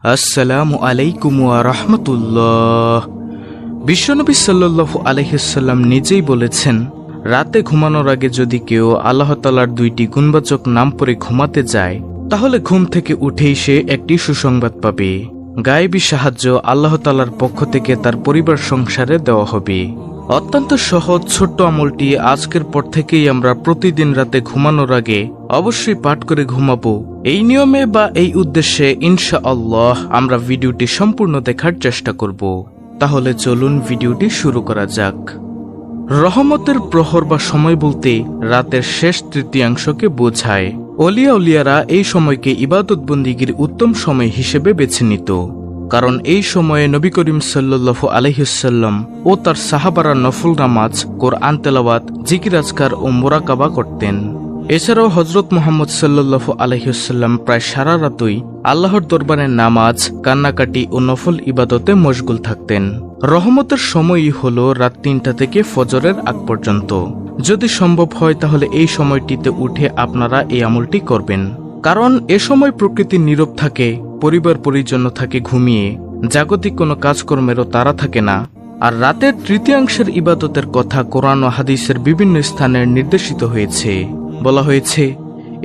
আসসালামু আলাইকুম ওয়া রাহমাতুল্লাহ। বিশ্বনবী সাল্লাল্লাহু আলাইহি ওয়াসাল্লাম নিজেই বলেছেন, রাতে ঘুমানোর আগে যদি কেউ আল্লাহ তাআলার দুইটি গুণবাচক নাম পড়ে ঘুমাতে যায়, তাহলে ঘুম থেকে উঠেই সে একটি সুসংবাদ পাবে। গায়েবী সাহায্য আল্লাহ তাআলার পক্ষ থেকে তার পরিবার সংসারে দেওয়া হবে। অত্যন্ত সহজ ছোট্ট আমলটি আজকের পর থেকেই আমরা প্রতিদিন রাতে ঘুমানোর আগে অবশ্যই পাঠ করে ঘুমাবো। এই নিয়মে বা এই উদ্দেশ্যে ইনশাআল্লাহ আমরা ভিডিওটি সম্পূর্ণ দেখার চেষ্টা করব। তাহলে চলুন ভিডিওটি শুরু করা যাক। রহমতের প্রহর বা সময় বলতে রাতের শেষ তৃতীয়াংশকে বোঝায়। অলিয়া উলিয়ারা এই সময়কে ইবাদত বন্দিগির উত্তম সময় হিসেবে বেছে নিত, কারণ এই সময়ে নবী করিম সাল্লাল্লাহু আলাইহি ওয়াসাল্লাম ও তার সাহাবারা নফল নামাজ, কোরআন তেলাওয়াত, জিকির আজকার ও মোরাকাবা করতেন। এছাড়াও হযরত মুহাম্মদ সাল্লাল্লাহু আলাইহি ওয়াসাল্লাম প্রায় সারা রাতই আল্লাহর দরবারে নামাজ, কান্নাকাটি ও নফল ইবাদতে মশগুল থাকতেন। রহমতের সময়ই হলো রাত ৩টা থেকে ফজরের আগ পর্যন্ত। যদি সম্ভব হয় তাহলে এই সময়টিতে উঠে আপনারা এই আমলটি করবেন, কারণ এ সময় প্রকৃতি নীরব থাকে, পরিবার পরিজন থাকে ঘুমিয়ে, জাগতিক কোনো কাজকর্মেরও তাড়া থাকে না। আর রাতের তৃতীয়াংশের ইবাদতের কথা কোরআন ও হাদিসের বিভিন্ন স্থানে নির্দেশিত হয়েছে। বলা হয়েছে,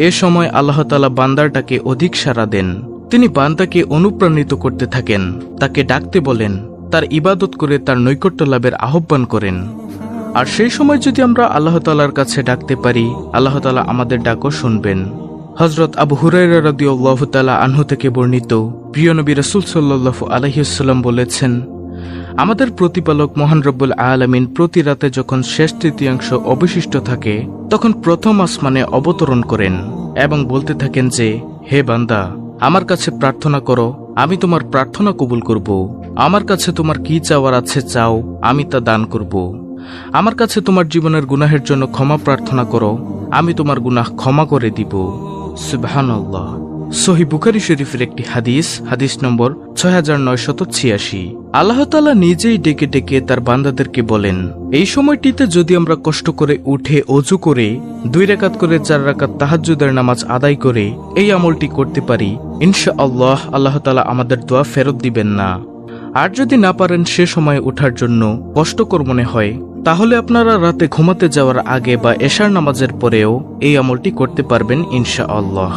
এ সময় আল্লাহ তাআলা বান্দারটাকে অধিক সাড়া দেন। তিনি বান্দাকে অনুপ্রাণিত করতে থাকেন, তাকে ডাকতে বলেন, তার ইবাদত করে তার নৈকট্য লাভের আহ্বান করেন। আর সেই সময় যদি আমরা আল্লাহ তাআলার কাছে ডাকতে পারি, আল্লাহ তাআলা আমাদের ডাকও শুনবেন। হযরত আবু হুরায়রা রাদিয়াল্লাহু তাআলা আনহু থেকে বর্ণিত, প্রিয় নবী রাসূল সাল্লাল্লাহু আলাইহি ওয়াসাল্লাম বলেছেন, আমাদের প্রতিপালক মহান রব্বুল আলামিন প্রতি রাতে যখন শেষ তৃতীয়াংশ অবশিষ্ট থাকে, তখন প্রথম আসমানে অবতরণ করেন এবং বলতে থাকেন যে, হে বান্দা, আমার কাছে প্রার্থনা করো, আমি তোমার প্রার্থনা কবুল করব। আমার কাছে তোমার কি চাওয়ার আছে চাও, আমি তা দান করব। আমার কাছে তোমার জীবনের গুনাহের জন্য ক্ষমা প্রার্থনা করো, আমি তোমার গুনাহ ক্ষমা করে দিব। সুবহানাল্লাহ। সহিহ বুখারী শরীফের একটি হাদিস, হাদিস নম্বর ৬৯৮৬। আল্লাহ তাআলা নিজেই ডেকে ডেকে তার বান্দাদেরকে বলেন, এই সময়টিতে যদি আমরা কষ্ট করে উঠে অজু করে ২ রাকাত করে ৪ রাকাত তাহাজ্জুদের নামাজ আদায় করে এই আমলটি করতে পারি, ইনশাআল্লাহ আল্লাহ তাআলা আমাদের দোয়া ফেরত দিবেন না। আর যদি না পারেন সে সময় ওঠার জন্য, কষ্টকর মনে হয়, তাহলে আপনারা রাতে ঘুমাতে যাওয়ার আগে বা এশার নামাজের পরেও এই আমলটি করতে পারবেন ইনশাআল্লাহ।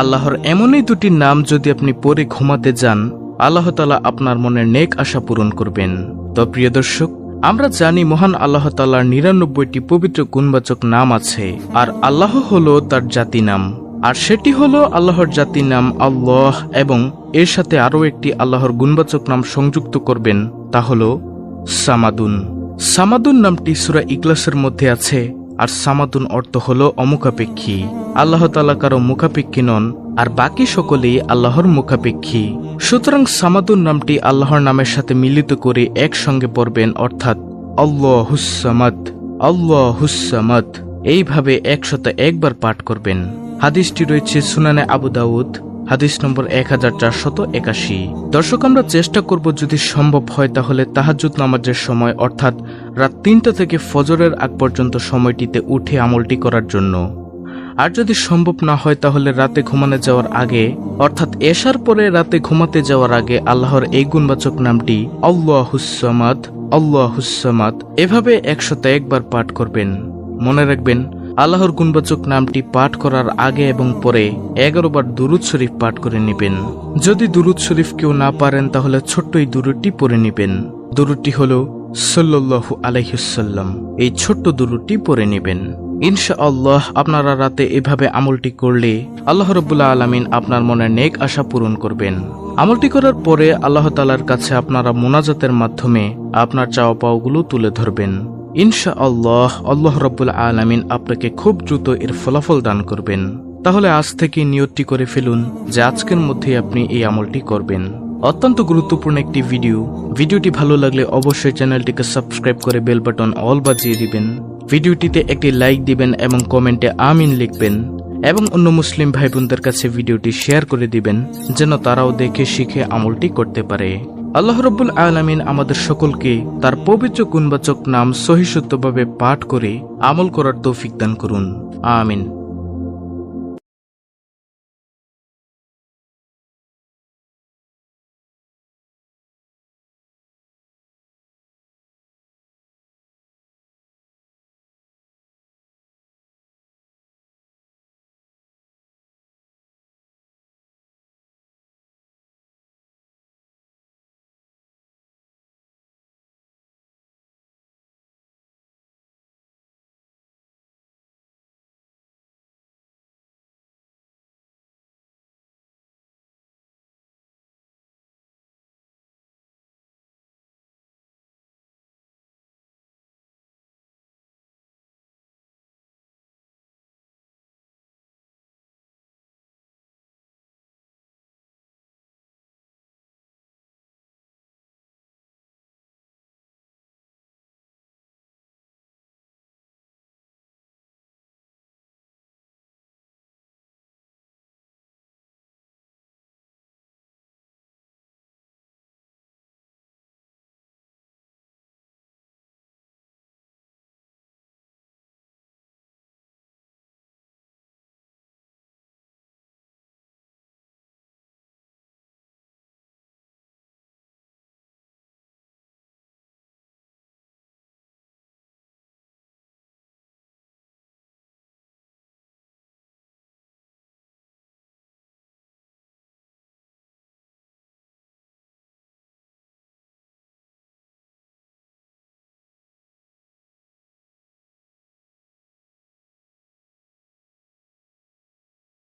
আল্লাহর এমনই দুটি নাম যদি আপনি পড়ে ঘুমাতে যান, আল্লাহ তাআলা আপনার মনের নেক আশা পূরণ করবেন। তো প্রিয় দর্শক, আমরা জানি মহান আল্লাহ তাআলার ৯৯টি পবিত্র গুণবাচক নাম আছে, আর আল্লাহ হলো তার জাতি নাম। আর সেটি হলো আল্লাহর জাতি নাম আল্লাহ, এবং এর সাথে আরও একটি আল্লাহর গুণবাচক নাম সংযুক্ত করবেন, তা হলো সামাদুন। সামাদুন নামটি সূরা ইখলাসের মধ্যে আছে, আর সামাদুন অর্থ হলো অমুখাপেক্ষী। আল্লাহ তাআলা কারো মুখাপেক্ষী নন, আর বাকি সকলেই আল্লাহর মুখাপেক্ষী। সুতরাং সামাদুন নামটি আল্লাহর নামের সাথে মিলিত করে একসঙ্গে পড়বেন, অর্থাৎ আল্লাহুস সামাদ, আল্লাহুস সামাদ, এইভাবে ১০১ বার পাঠ করবেন। হাদিসটি রয়েছে সুনানে আবু দাউদ, হাদিস নম্বর ১৪৮১। দর্শক, আমরা চেষ্টা করব যদি সম্ভব হয় তাহলে তাহাজ্জুদ নামাজের সময়, অর্থাৎ রাত ৩টা থেকে ফজরের আগ পর্যন্ত সময়টিতে উঠে আমলটি করার জন্য। আর যদি সম্ভব না হয় তাহলে রাতে ঘুমাতে যাওয়ার আগে, অর্থাৎ এশার পরে রাতে ঘুমাতে যাওয়ার আগে আল্লাহর এই গুণবাচক নামটি আল্লাহুস সামাদ, আল্লাহুস সামাদ, এভাবে ১০১ বার পাঠ করবেন। মনে রাখবেন, আল্লাহর গুণবাচক নামটি পাঠ করার আগে এবং পরে ১১ বার দুরূদ শরীফ পাঠ করে নেবেন। যদি দুরূদ শরীফ কেউ না পারেন তাহলে ছোট্ট এই দুরূদটি পড়ে নেবেন। দুরূদটি হলো সাল্লাল্লাহু আলাইহি ওয়াসাল্লাম। এই ছোট্ট দুরূদটি পড়ে নেবেন। ইনশাআল্লাহ আপনারা রাতে এভাবে আমলটি করলে আল্লাহ রাব্বুল আলামিন আপনার মনের নেক আশা পূরণ করবেন। আমলটি করার পরে আল্লাহ তাআলার কাছে আপনারা মুনাজাতের মাধ্যমে আপনার চাওয়া পাওয়াগুলো তুলে ধরবেন। ইনশাআল্লাহ আল্লাহ রাব্বুল আলামিন আপনাকে খুব দ্রুত এর ফলাফল দান করবেন। তাহলে আজ থেকে নিয়তটি করে ফেলুন যে আজকের মধ্যে আপনি এই আমলটি করবেন। অত্যন্ত গুরুত্বপূর্ণ একটি ভিডিওটি ভালো লাগলে অবশ্যই চ্যানেলটিকে সাবস্ক্রাইব করে বেল বাটন অল বাজিয়ে দিবেন। ভিডিওটিতে একটি লাইক দিবেন এবং কমেন্টে আমিন লিখবেন, এবং অন্য মুসলিম ভাই বোনদের কাছে ভিডিওটি শেয়ার করে দিবেন যেন তারাও দেখে শিখে আমলটি করতে পারে। আল্লাহ রাব্বুল আলামিন আমাদের সকলকে তার পবিত্র গুণবাচক নাম সহিষ্ণুভাবে পাঠ করে আমল করার তৌফিক দান করুন। আমিন।